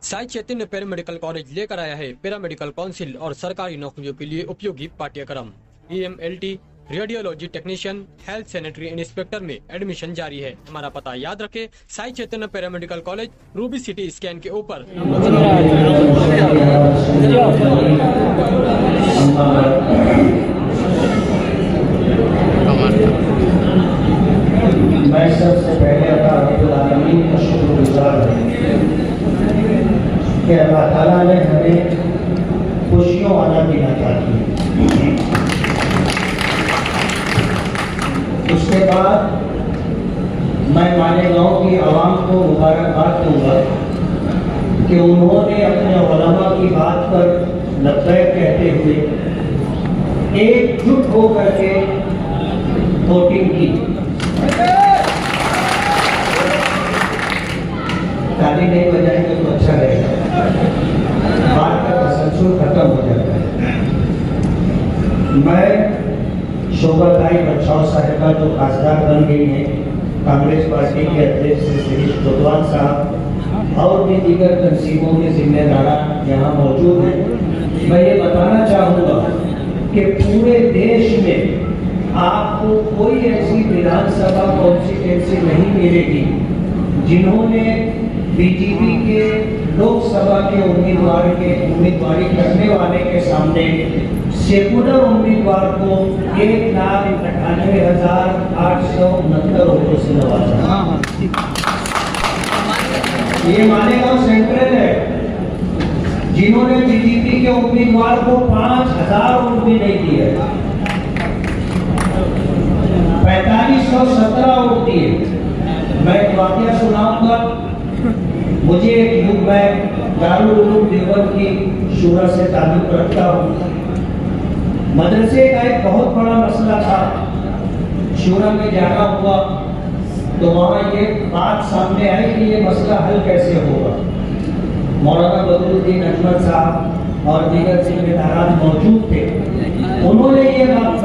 Sai Chaitanya paramedical college लेकर आया है पैरामेडिकल काउंसिल और सरकारी नौकरियों के लिए उपयोगी पाठ्यक्रम। EMLT, radiology technician, health sanitary inspector में एडमिशन जारी है। हमारा पता याद रखें, Sai Chaitanya paramedical college, Ruby City scan के ऊपर। मैं सबसे पहले अल्लाह का शुक्रगुजार हूं कि अल्लाह ताला ने हमें खुशियों वाला दिन अता किया। उसके बाद मैं मालेगांव की आवाम को मुबारकबाद दूंगा कि उन्होंने अपने उलमा की बात पर लब्बैक कहते हुए एकजुट होकर के वोटिंग की। ताली नहीं बजाएंगे तो अच्छा रहेगा, बात का तसलसल खत्म हो जाता है। मैं शोभाताई बच्चाओं साहिबा जो खासदार बन गई हैं, कांग्रेस पार्टी के अध्यक्ष श्री कोतवाल साहब और भी दीगर तंजीमों के जिम्मेदार यहाँ मौजूद हैं। मैं ये बताना चाहूँगा कि पूरे देश में आपको कोई ऐसी विधानसभा कॉन्स्टिट्यूंसी नहीं मिलेगी जिन्होंने बीजेपी के लोकसभा के उम्मीदवारी करने वाले के सामने सेकुलर उम्मीदवार को 1,98,869 वोटों से नवाजा। ये मालेगांव सेंट्रल है, जिन्होंने बीजेपी के उम्मीदवार को 5,000 वोट भी नहीं दिए, 4517 वोट दिए। मैं एक वाकया सुनाऊंगा। मुझे एक युग में दारुल उलूम देवबंद की शूरा से ताल्लुक रखता हूँ। मदरसे का एक बहुत बड़ा मसला था, शूरा में जाना हुआ तो वहाँ ये बात सामने आई कि ये मसला हल कैसे होगा। मौलाना बदरुद्दीन अजमल साहब और दीगर जिम्मेदारान मौजूद थे। उन्होंने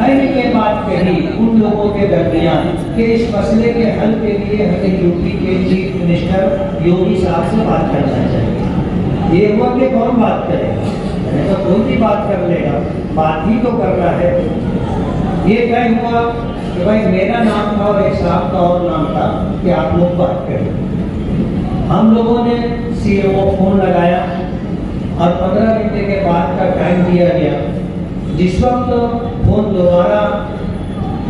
मैंने ये बात कही उन लोगों के दरमियान कि इस मसले के हल के लिए हमें यूपी के चीफ मिनिस्टर योगी साहब से बात करना चाहिए। ये हुआ कि कौन बात करेगा, मैंने तो कोई भी बात कर लेगा, बात ही तो करना है। ये तय हुआ कि भाई मेरा नाम था और एक साहब का और नाम था कि आप लोग बात करें। हम लोगों ने सीएम को फोन लगाया और 15 घंटे के बाद का टाइम दिया गया। जिस वक्त फोन दोबारा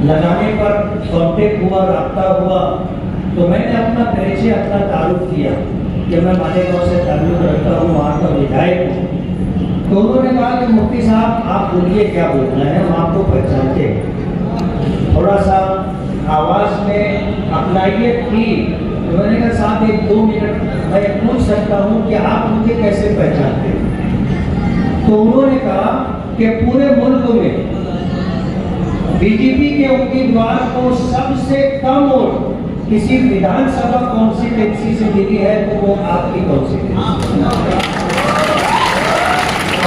लगाने पर कांटेक्ट हुआ, रब्ता हुआ, तो मैंने अपना परिचय, अपना ताल्लुक किया कि मैं मालेगांव से ताल्लुक रखता हूँ, वहाँ का विधायक हूँ। तो उन्होंने कहा कि मुफ्ती साहब आप बोलिए क्या बोलना है, हम आपको पहचानते हैं, थोड़ा सा आवाज़ में अपनाइए थी। तो मैंने कहा साहब 1-2 मिनट मैं पूछ सकता हूँ कि आप मुझे कैसे पहचानते हैं। तो उन्होंने कहा कि पूरे मुल्क में बीजेपी के उम्मीदवार को सबसे कम वोट किसी विधानसभा कॉन्स्टिट्यूंसी से मिली है तो वो आपकी कॉन्स्टिट्यूंसी,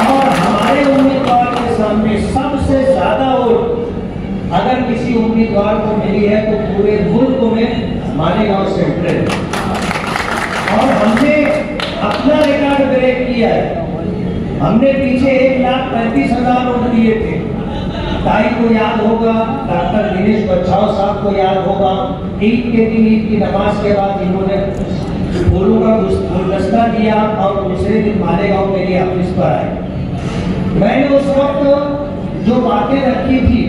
और हमारे उम्मीदवार के सामने सबसे ज्यादा वोट अगर किसी उम्मीदवार को मिली है तो पूरे मुल्क में मालेगांव सेंट्रल। और हमने अपना रिकॉर्ड ब्रेक किया है। हमने पीछे 1,35,000 वोट दिए थे। ताई को याद होगा, डॉक्टर दिनेश बच्चाओ साहब को याद होगा, ईद के दिन, ईद की नमाज के बाद इन्होंने फूलों का गुलदस्ता दिया और दूसरे दिन मालेगांव के लिए ऑफिस पर आए। मैंने उस वक्त जो बातें रखी थी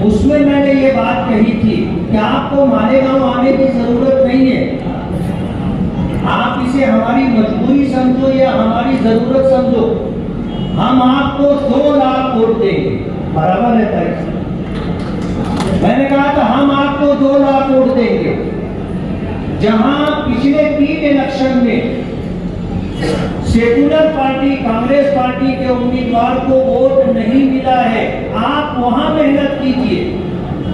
उसमें मैंने ये बात कही थी कि आपको मालेगांव आने की जरूरत नहीं है, आप इसे हमारी मजबूरी समझो या हमारी जरूरत समझो, हम आपको 2 लाख वोट देंगे। बराबर है भाई, मैंने कहा था हम आपको 2 लाख वोट देंगे। जहां पिछले 3 इलेक्शन में सेकुलर पार्टी, कांग्रेस पार्टी के उम्मीदवार को वोट नहीं मिला है, आप वहां मेहनत कीजिए।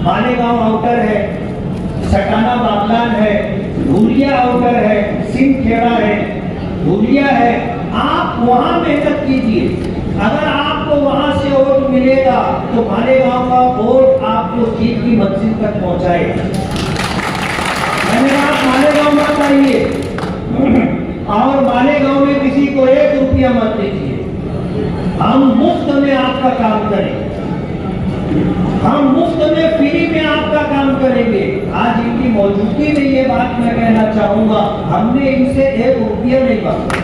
मालेगांव आउटर है, सटाना बागलान है, भूलिया आउटर है, सिंहखेड़ा है, भूलिया है, आप वहां मेहनत कीजिए। अगर आपको वहां से वोट मिलेगा तो मालेगांव का वोट आपको जीत की मंजिल तक पहुंचाएगा। मैंने कहा मालेगांव मत आइए, और मालेगांव में किसी में आपका काम करें, हम मुफ्त में फ्री में आपका काम करेंगे। आज इनकी मौजूदगी में ये बात मैं कहना चाहूंगा, हमने इनसे 1 रुपया नहीं मांगा।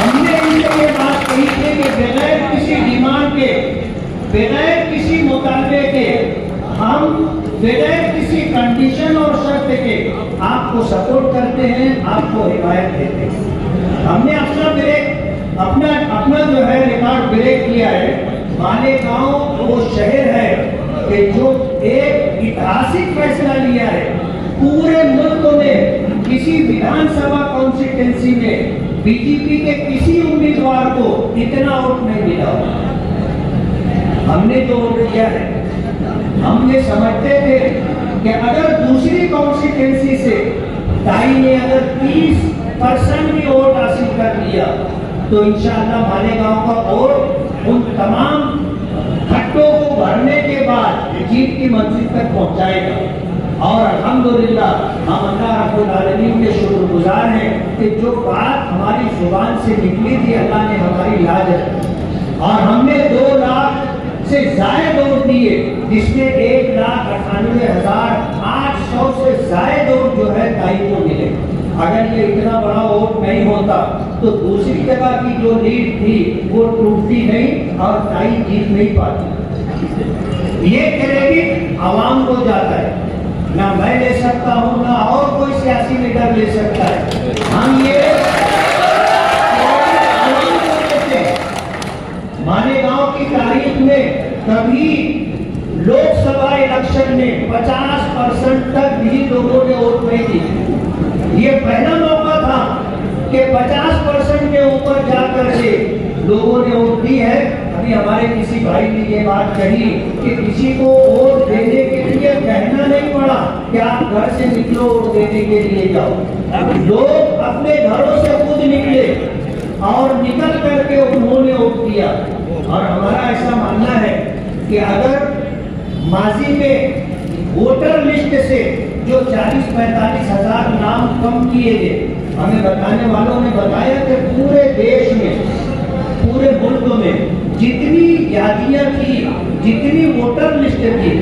हमने इनसे ये बात कही थी कि बगैर किसी डिमांड के, बगैर किसी मुतालबे के, हम बगैर किसी कंडीशन और शर्त के आपको सपोर्ट करते हैं, आपको हिमायत देते हैं। हमने अपना ब्रेक अपना जो है रिकॉर्ड ब्रेक किया है। मालेगांव वो शहर है कि जो एक ऐतिहासिक फैसला लिया है, पूरे मुल्क में किसी विधानसभा कॉन्स्टिट्यूंसी में बीजेपी के किसी उम्मीदवार को इतना वोट नहीं मिला। हमने जो वोट दिया है, हम ये समझते थे कि अगर दूसरी कॉन्स्टिट्यूंसी से ताई ने अगर 30% भी वोट हासिल कर लिया तो इंशाअल्लाह मालेगांव का वोट उन तमाम खट्टों को भरने के बाद जीत की मंजिल तक पहुंचाएगा। और अल्हम्दुलिल्लाह हम अल्लाह रब्बुल आलमीन के शुक्रगुजार हैं कि जो बात हमारी जुबान से निकली थी, अल्लाह ने हमारी लाज रखी और हमने 2 लाख से जायद वोट दिए, जिसमें 1,98,800 से जायद वोट जो है ताई को मिले। अगर ये इतना बड़ा वोट नहीं होता तो दूसरी जगह की जो लीड थी वो टूटती नहीं और ताई जीत नहीं पाती। ये क्रेडिट आवाम को जाता है, ना मैं ले सकता हूँ ना और कोई सियासी लीडर ले सकता है। हम ये मालेगांव की तारीख में कभी लोकसभा इलेक्शन में 50% तक भी लोगों ने वोट नहीं दी। ये पहला मौका था कि 50% के ऊपर जाकर के लोगों ने वोट दी है। अभी हमारे किसी भाई ने ये बात कही कि किसी को वोट देने के लिए कहना नहीं पड़ा कि आप घर से निकलो वोट देने के लिए जाओ। लोग अपने घरों से खुद निकले और निकल करके उन्होंने वोट दिया। और हमारा ऐसा मानना है कि अगर माजी में वोटर लिस्ट से जो 40-45 हजार नाम कम किए गए, हमें बताने वालों ने बताया कि पूरे देश में, पूरे मुल्क में जितनी यादियां थी, जितनी वोटर लिस्ट थी,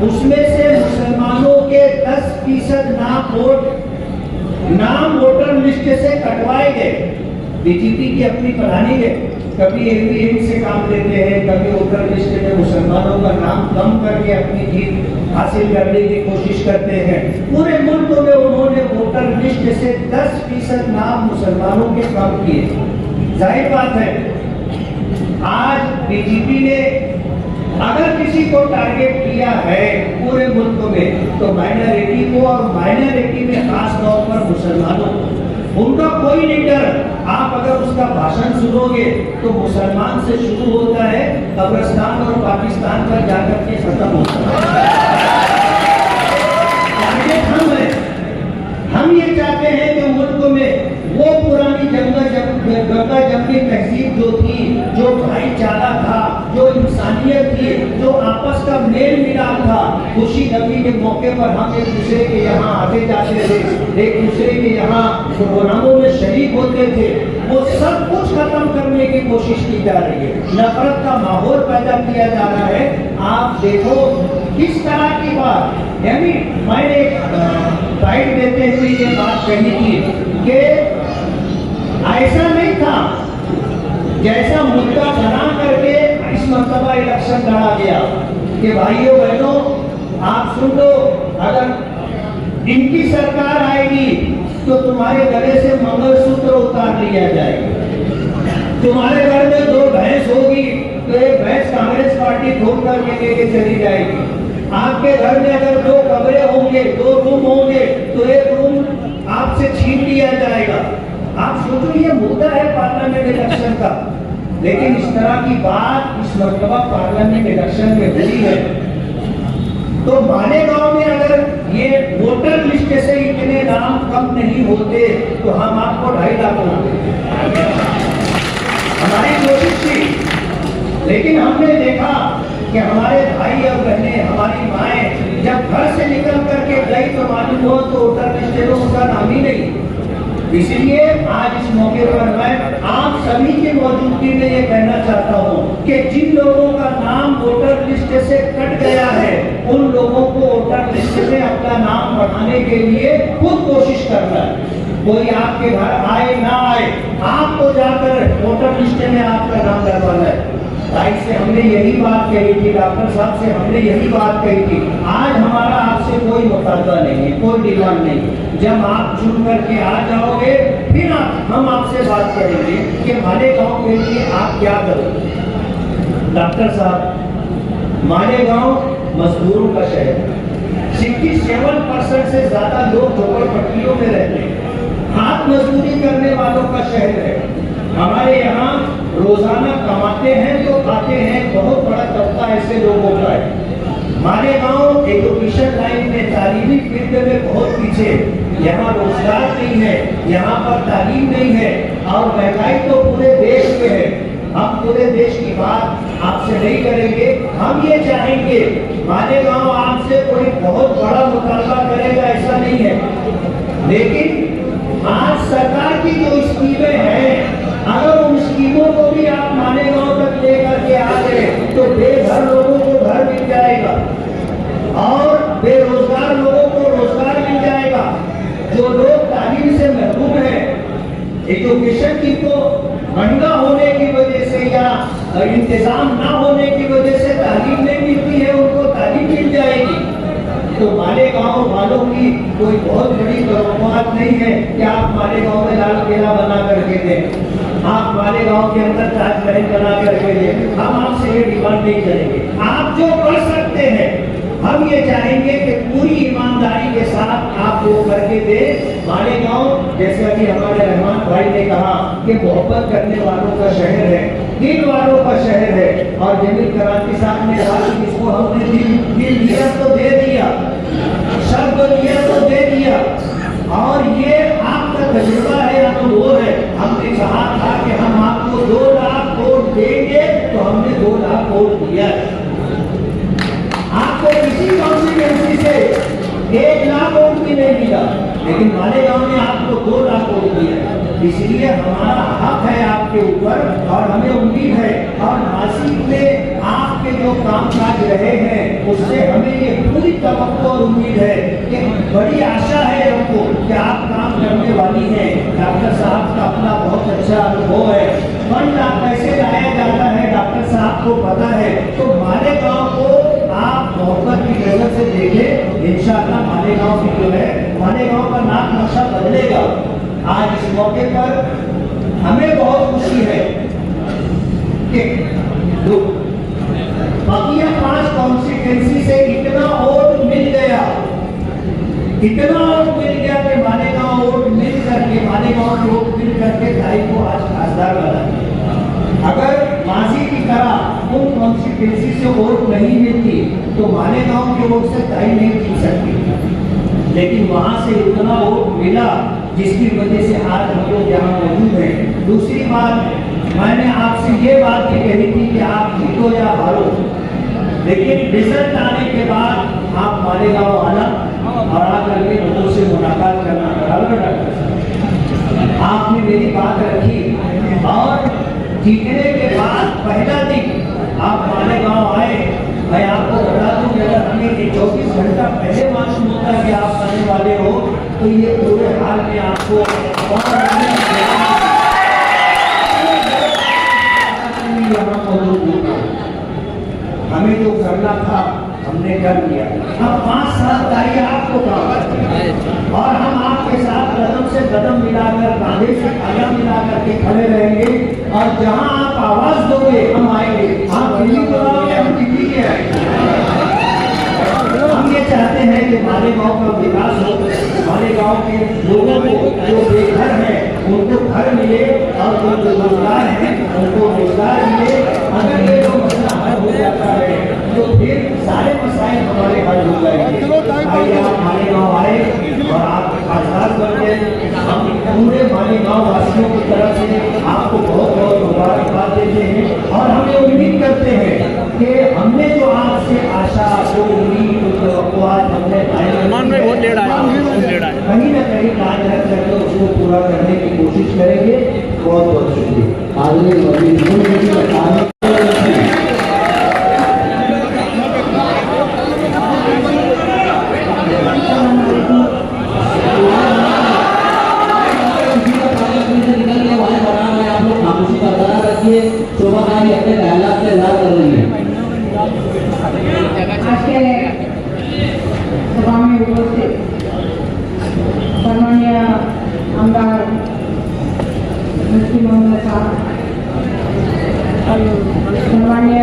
उसमें से मुसलमानों के 10% नाम वोटर लिस्ट से कटवाए गए। बीजेपी की अपनी प्लानिंग है, कभी ईवीएम से काम लेते हैं, कभी वोटर लिस्ट में मुसलमानों का नाम कम करके अपनी जीत हासिल करने की कोशिश करते हैं। पूरे मुल्क में उन्होंने वोटर लिस्ट से 10% नाम मुसलमानों के कम किए। जाहिर बात है, आज बीजेपी ने अगर किसी को टारगेट किया है पूरे मुल्क में तो माइनॉरिटी को, और माइनॉरिटी में खास तौर पर मुसलमानों को। उनका कोई लीडर आप अगर उसका भाषण सुनोगे तो मुसलमान से शुरू होता है, कब्रिस्तान और पाकिस्तान पर जाकर के खत्म होता है। हम ये चाहते हैं कि मुल्क में वो पुरानी गंगा जमनी तहजीब जो थी, जो भाईचारा था, जो इंसानियत थी, जो आपस का मेल मिलाप था, खुशी गमी के मौके पर हम एक दूसरे के यहाँ आते जाते थे, एक दूसरे के यहाँ प्रोग्रामों में शरीक होते थे, वो सब कुछ खत्म करने की कोशिश की जा रही है। नफरत का माहौल पैदा किया जा रहा है। आप देखो किस तरह की बात, यानी मैंने गाइड देते हुए ये बात कही थी कि ऐसा नहीं था जैसा मुद्दा बना करके इस मरतबा इलेक्शन लड़ा गया कि भाइयों बहनों आप सुन लो, अगर इनकी सरकार आएगी तो तुम्हारे गले से मंगलसूत्र उतार लिया जाएगा। तुम्हारे घर में 2 भैंस होगी तो एक भैंस कांग्रेस पार्टी छोड़ करके लेके चली जाएगी। आपके घर में अगर 2 कमरे होंगे, 2 रूम होंगे तो एक रूम आपसे छीन लिया जाएगा। आप सोचो ये मुद्दा है पार्लियामेंट इलेक्शन का, लेकिन इस तरह की बात इस मरतबा पार्लियामेंट इलेक्शन में हुई है। तो मालेगांव में अगर ये वोटर लिस्ट से इतने नाम कम नहीं होते तो हम आपको 2.5 लाख होते। हमारी कोशिश थी, लेकिन हमने देखा कि हमारे भाई और बहनें, हमारी माएं जब घर से निकल करके गई तो मालूम हुआ तो वोटर लिस्ट में उनका नाम ही नहीं। इसलिए आज इस मौके पर मैं आप सभी की मौजूदगी में ये कहना चाहता हूँ कि जिन लोगों का नाम वोटर लिस्ट से कट गया है उन लोगों को वोटर लिस्ट में अपना नाम बढ़ाने के लिए खुद कोशिश करना है। कोई आपके घर आए ना आए, आपको जाकर वोटर लिस्ट में आपका नाम डलवाना है। भाई से हमने यही बात कही थी, डॉक्टर साहब से हमने यही बात कही थी। आज हमारा आपसे कोई मुतालबा नहीं है, कोई डिमांड नहीं है। जब आप चुन करके आ जाओगे फिर हम आपसे बात करेंगे कि मालेगांव के लिए आप क्या करोगे। डॉक्टर साहब, मालेगांव मजदूरों का शहर है। 67% से ज्यादा लोग झोपड़पट्टियों में रहते हैं, हाथ मजदूरी करने वालों का शहर है। हमारे यहाँ रोजाना कमाते हैं तो खाते हैं, बहुत बड़ा तबका ऐसे लोगों का है। मालेगांव एजुकेशन लाइन में, तालीमी फील्ड में बहुत पीछे। यहाँ रोजगार नहीं है, यहाँ पर तालीम नहीं है और महंगाई तो पूरे देश में है। हम पूरे देश की बात आपसे नहीं करेंगे, हम ये चाहेंगे मालेगांव आपसे कोई बहुत बड़ा मुतालबा करेगा ऐसा नहीं है, लेकिन आज सरकार की जो स्कीमें हैं अगर उन स्कीमों को भी आप मालेगांव तक लेकर के आ गए तो बेघर लोगों को घर मिल जाएगा और बेरोजगार लोगों को रोजगार मिल जाएगा। जो लोग तालीम से महरूम हैं, एजुकेशन की तो महंगा होने की वजह से या इंतजाम ना होने की वजह से तालीम नहीं मिलती है, उनको तालीम मिल जाएगी। तो मालेगांव वालों की कोई बहुत बड़ी तवक्कुआत नहीं है कि आप मालेगांव में लाल किला बना करके दें, आप मालेगांव के अंदर ताजमहल बना करके दें। हम आपसे ये डिमांड नहीं करेंगे। आप जो कर सकते हैं हम ये चाहेंगे कि पूरी ईमानदारी के साथ आप वो करके दें। मालेगांव जैसा कि हमारे रहमान भाई ने कहा कि मोहब्बत करने वालों का शहर है, दिल वालों का शहर है। और जमील कराची साहब ने कहा कि इसको हमने दिल दिया तो दे दिया, शब्द दिया तो दे दिया, और ये आपका तजुर्बा है, अनुभव है। हमने कहा था कि हम आपको 2 लाख वोट देंगे तो हमने 2 लाख वोट दिया। आपको किसी कॉन्स्टिट्यूएंसी से 1 लाख वोट भी नहीं मिला, लेकिन मालेगांव ने आपको 2 लाख वोट दिया। इसलिए हमारा हक है आपके ऊपर और हमें उम्मीद है, और नासिक में आपके जो कामकाज रहे हैं उससे हमें ये पूरी तवक्को और उम्मीद है कि बड़ी आशा है हमको कि आप काम करने वाली हैं। डॉक्टर साहब का अपना बहुत अच्छा अनुभव है, फंड कैसे लाया जाता है डॉक्टर साहब को पता है। तो मालेगांव को आप मोहब्बत की नजर से देखें, इंशाअल्लाह मालेगांव की जो है, मालेगांव का नाम नक्शा बदलेगा। आज इस मौके पर हमें बहुत खुशी है कि बकिया 5 कॉन्स्टिट्यूएंसी से इतना वोट मिल गया, इतना वोट मिल गया कि मालेगांव वोट मिल करके, मालेगांव के वोट मिल करके तारीख को आज खासदार बना। अगर माजी की तरह उन कॉन्स्टिट्यूएंसी से वोट नहीं मिलती तो मालेगांव के वोट से ताई नहीं जीत सकती, लेकिन वहां से इतना वोट मिला जिसकी वजह से आज हम लोग यहाँ मौजूद हैं। दूसरी बात, मैंने आपसे ये बात भी कही थी कि आप जीतो या हारो, लेकिन रिजल्ट आने के बाद आप मालेगांव आना और आकर के लोगों से मुलाकात करना। बराबर डॉक्टर साहब, आपने मेरी बात रखी और जीतने के बाद पहला दिन आप मालेगांव आए। मैं आपको बता दूं कि अगर हमें 24 घंटा पहले मालूम होता कि आप आने वाले हो तो ये पूरे हाल में आपको हमें जो करना था हमने कर लिया। हम 5 साल चाहिए आपको काम, और हम आपके साथ कदम से कदम मिलाकर, कांधे से कांधा मिलाकर के खड़े रहेंगे, और जहां आप आवाज दोगे हम आएंगे। आप दिल्ली को आओगे, हम दिल्ली के आएंगे। हम ये चाहते हैं कि मालेगांव का विकास हो, मालेगांव के लोगों को जो बेघर हैं उनको घर मिले, और जो बेरोजगार हैं उनको रोजगार मिले। अगर ये जो मसला हल हो जाता है तो फिर सारे मसाइल हमारे हल हो जाएंगे। आइए आप मालेगांव आए और आप खासदार बन गए। हम पूरे मालेगांव वासियों की तरफ से आपको बहुत बहुत मुबारकबाद देते हैं, और हमें उम्मीद करते हैं कि हमने जो आपसे आशा, जो उम्मीद, हमने कहीं ना कहीं काज रख करके उसको पूरा करने की कोशिश करेंगे। बहुत बहुत शुक्रिया। मुफ्ती मोहम्मद साहब, सम्मान्य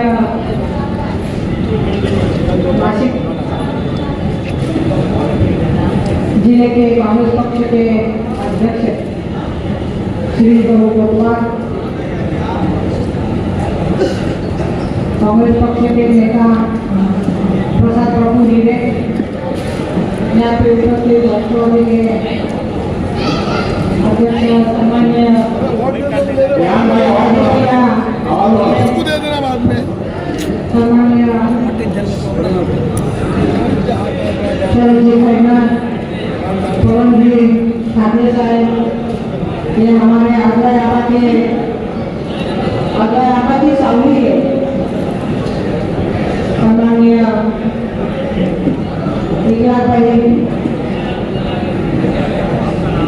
नासिक जिले के कांग्रेस पक्ष के अध्यक्ष श्री प्रभु कोतवाल, कांग्रेस पक्ष के नेता प्रसाद प्रभु हीरे, यहाँ पे उपस्थित राष्ट्रवादी के अध्यक्ष सम्मान्य शरद जी खन्ना, पवन जी ठाकरे साहब, ये हमारे आगरा की सावली है। सम्मान्य विकास भाई,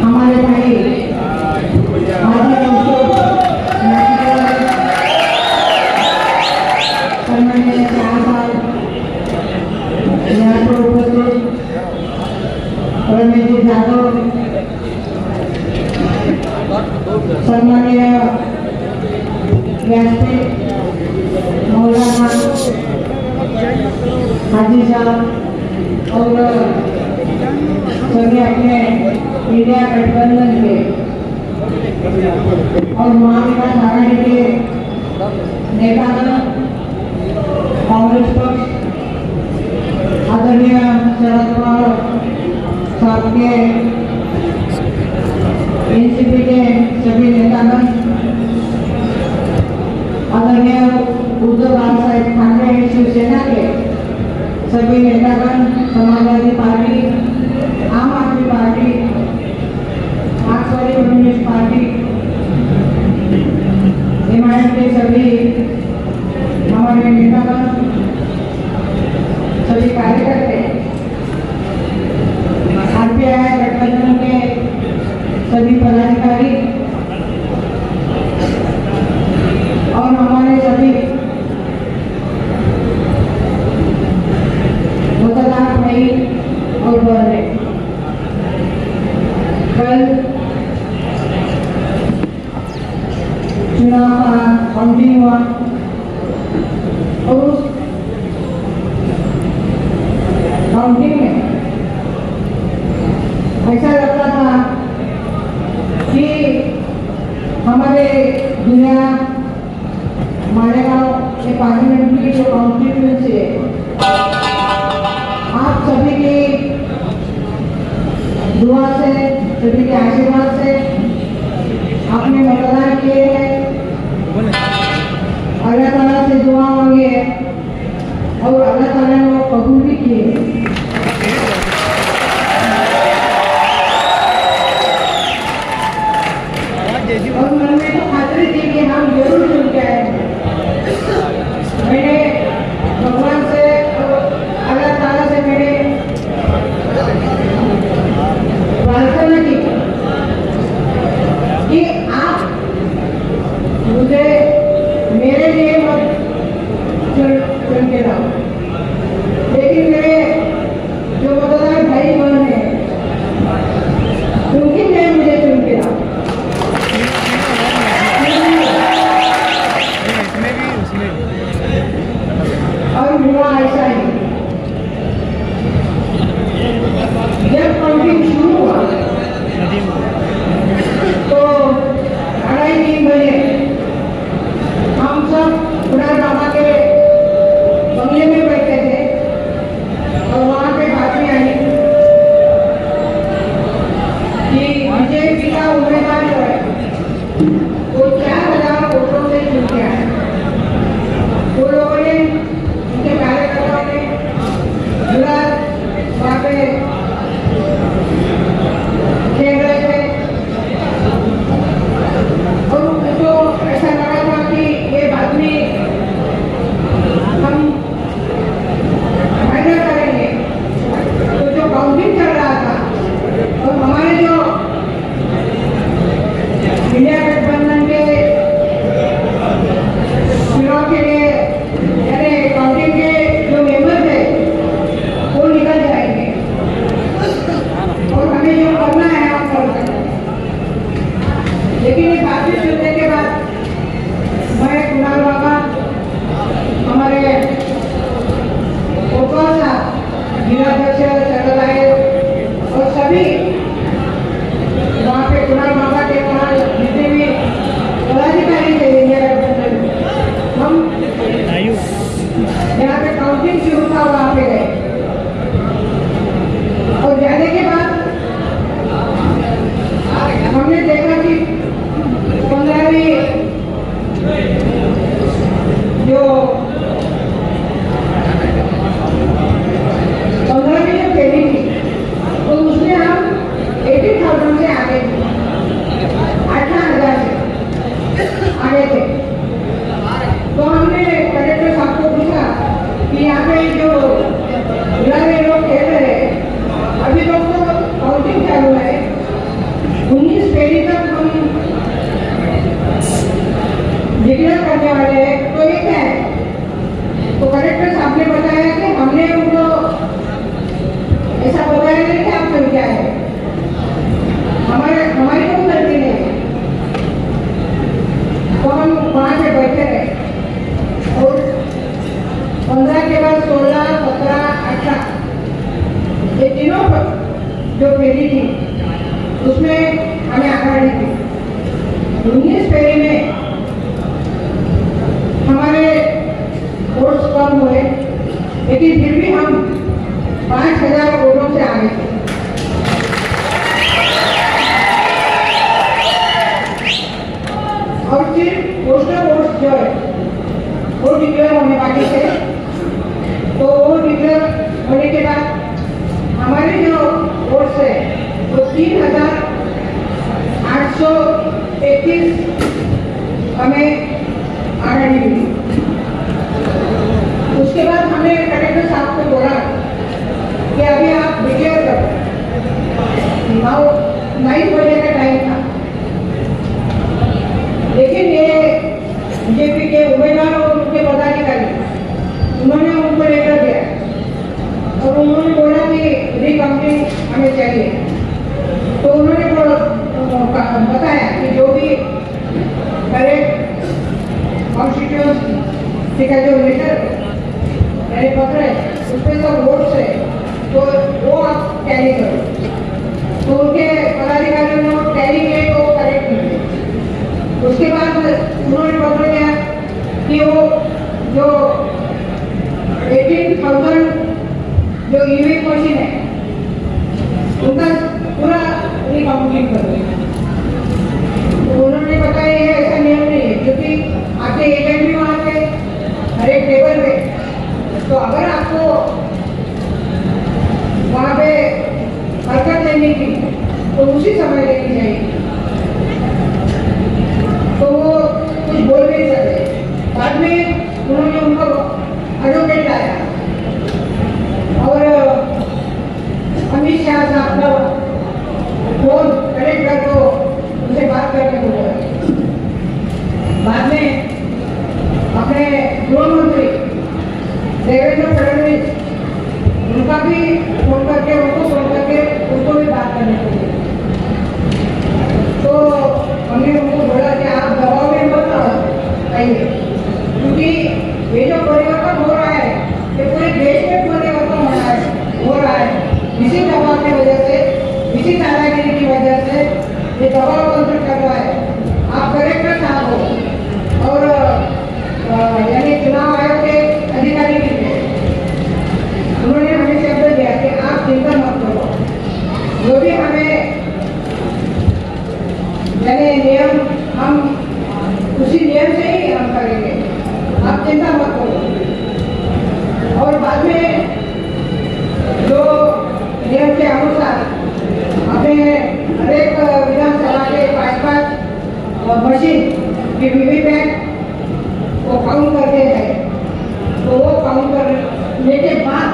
हमारे भाई सम्मान्य शाह साहब, यहाँ पर उपस्थित रमेश जी यादव, सम्मान्य व्यासपीठ मौलाना हाजी साहब और सभी अपने मीडिया गठबंधन के और महाविकास आघाड़ी के नेतागण, कांग्रेस पक्ष आदरणीय शरद पवार साहब के एनसीपी के सभी नेतागण, आदरणीय उद्धव बाळासाहेब ठाकरे शिवसेना के सभी नेतागण, समाजवादी पार्टी, आम आदमी पार्टी, मार्क्सवादी कम्युनिस्ट पार्टी, एमआईएम के सभी हमारे नेतागण, सभी कार्यकर्ता, आरपीआई गठबंधन के सभी पदाधिकारी और हमारे सभी मतदाता भाई और बहनें, कल चुनाव का काउंटिंग हुआ और उस काउंटिंग में ऐसा लगता था कि हमारे दुनिया मालेगांव के पार्लियामेंट की जो कॉन्स्टिट्यूएंसी है, आप सभी की दुआ से, सभी के आशीर्वाद से आपने मतदान किए हैं, अल्लाह ताला से दुआ मांगी है और अल्लाह ताला ने वो कबूल भी किए हैं। और मन में तो खातरी थी कि हम जरूर चुन के आएंगे। मैंने भगवान से, अल्लाह ताला से मैंने प्रार्थना की कि आप मुझे मेरे लिए मत चुन के लाओ, लेकिन मेरे जो मतदार भाई बहन है उनके लिए मुझे चुन के लाओ। और हुआ ऐसा ही, जब काउंटिंग शुरू हुआ तो 2:30-3 बजे हम सब खुदाबाबा के बंगले में बैठे थे और वहाँ पे बातें आई कि बीजेपी का उम्मीदवार जो है वो 4,000 वोटों से चुन के आए। वो लोगों ने, उनके कार्यकर्ताओं ने जुड़ा वहाँ पे खेल रहे थे और उनको ऐसा लगा था कि ये बातमी हम फाइनल करेंगे। तो जो काउंटिंग चल रहा था और हमारे जो इंडिया गठबंधन के करने वाले हैं, तो ये क्या है? तो कलेक्टर साहब ने बताया कि हमने उनको ऐसा बताया नहीं कि आपका क्या है, हमारी कोई गलती नहीं है। तो हम वहाँ पे बैठे रहे और 15 के बाद 16, 17, 18 ये तीनों जो फेरी थी उसमें हमें आगाड़ी थी। 19 फेरी में हमारे वोट्स कम हुए, लेकिन फिर भी हम 5,000 वोटों से आगे थे। और फिर पोस्टल वोट्स जो है वो डिक्लेयर होने बाकी थे। तो वो डिक्लेयर होने के बाद हमारे जो वोट्स है वो 3,831 हमें आगाड़ी मिली। उसके बाद हमने कलेक्टर साहब को बोला कि अभी आप डिक्लेयर करो। 9 बजे का टाइम था, लेकिन ये बीजेपी के उम्मीदवार और उनके पदाधिकारी उन्होंने उनको लेकर दिया और उन्होंने बोला कि रिकाउंटिंग हमें चाहिए। तो उन्होंने बताया कि जो भी करेक्ट कॉन्स्टिट्यूएंसी का जो लेटर मेरे पत्र है उसमें सब वोट्स है तो वो आप टैली करो। तो उनके पदाधिकारियों ने टैली किए तो करेक्ट मिले। उसके बाद उन्होंने पत्र दिया कि वो जो 18,000 जो ईवीएम मशीन है उनका पूरा रिकाउंटिंग करो। तो उन्होंने बताया ये ऐसा नियम नहीं है, क्योंकि आपके एजेंट भी वहाँ पे हर एक टेबल पे, तो अगर आपको वहाँ पे हरकत लेनी थी तो उसी समय लेनी चाहिए। तो वो कुछ बोल नहीं सकते। बाद में उन्होंने उनको एडवोकेट लाया और अमित शाह साहब का फोन कलेक्टर को उनसे बात करने को बोला। बाद में अपने गृह मंत्री देवेंद्र फडणवीस उनका भी फोन करके उनको भी बात करने को बोला। तो हमने उनको बोला कि आप दबाव में मत आइए, क्योंकि ये जो परिवर्तन हो रहा है ये पूरे देश में परिवर्तन हो रहा है। इसी दबाव की वजह से, इसी दादागिरी की वजह से ये दबाव तंत्र कर रहा है। आप कलेक्टर साहब हो और यानी चुनाव आयोग के अधिकारी भी थे, उन्होंने हमें शब्द दिया कि आप चिंता मत करो, जो भी हमें यानी नियम हम उसी नियम से ही हम करेंगे, आप चिंता मत करो। और बाद में जो नियम के अनुसार हमें हर एक विधानसभा के 5-5 मशीन की वीवीपैट वो काउंट करते हैं। तो वो काउंट करने के बाद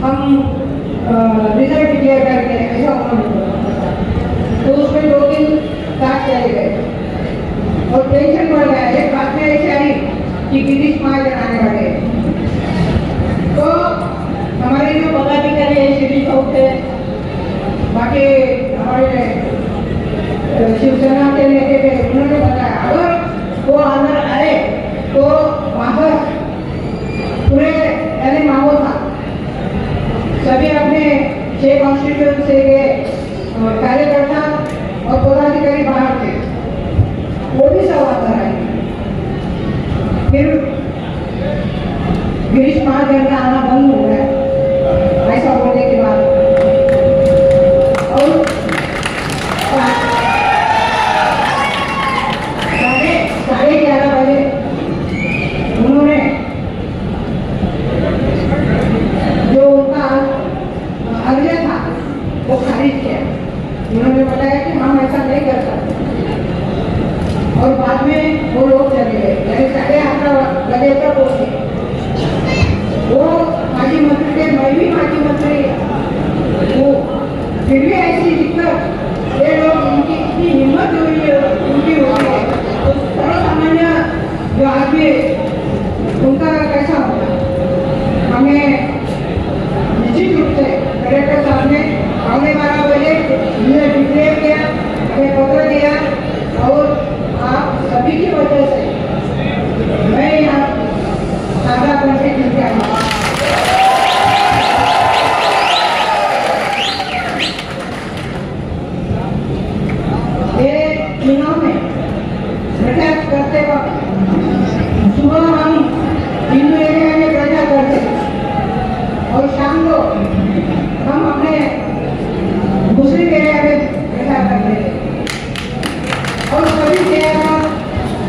हम रिजल्ट डिक्लेयर करेंगे, ऐसा उन्होंने बोला। तो उसमें 2-3 ताक चले गए और टेंशन बढ़ गया। एक बात में ऐसे आई कि गिरीश महाजन आने वाले, तो हमारे जो पदाधिकारी है गिरीश चौक थे, बाकी हमारे शिवसेना के नेता थे, उन्होंने बताया अगर वो अंदर आए तो वहाँ पर पूरे यानी माहौल था, सभी अपने 6 कॉन्स्टिट्यूएंसी के कार्यकर्ता और पदाधिकारी बाहर थे, वो भी सब अंदर आए। फिर गिरीश महाजन का आना बंद हो गया ऐसा बोलने के बाद। और 11:30 बजे उन्होंने जो उनका अर्ज था वो खारिज किया। उन्होंने बताया कि हम ऐसा नहीं कर सकते और बाद में वो लोग चले गए, यानी 11:30 बजे तक वो माजी मंत्री थे, मैं भी माजी मंत्री वो, फिर भी ऐसी दिक्कत ये लोग इनकी इतनी हिम्मत हुई उनकी होती है। तो सर्वसामान्य जो आदमी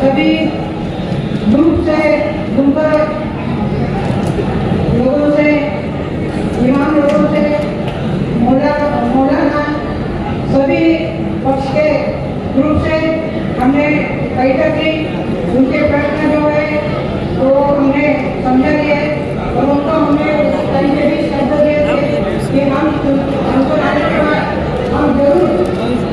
सभी ग्रुप से जुड़कर लोगों से, इमाम लोगों से, मौलाना सभी पक्ष के ग्रुप से हमने बैठक की। उनके प्रश्न जो है तो हमने समझा दिए और उनको हमने कहीं भी शब्द दिए थे कि हमको आने के बाद हम जरूर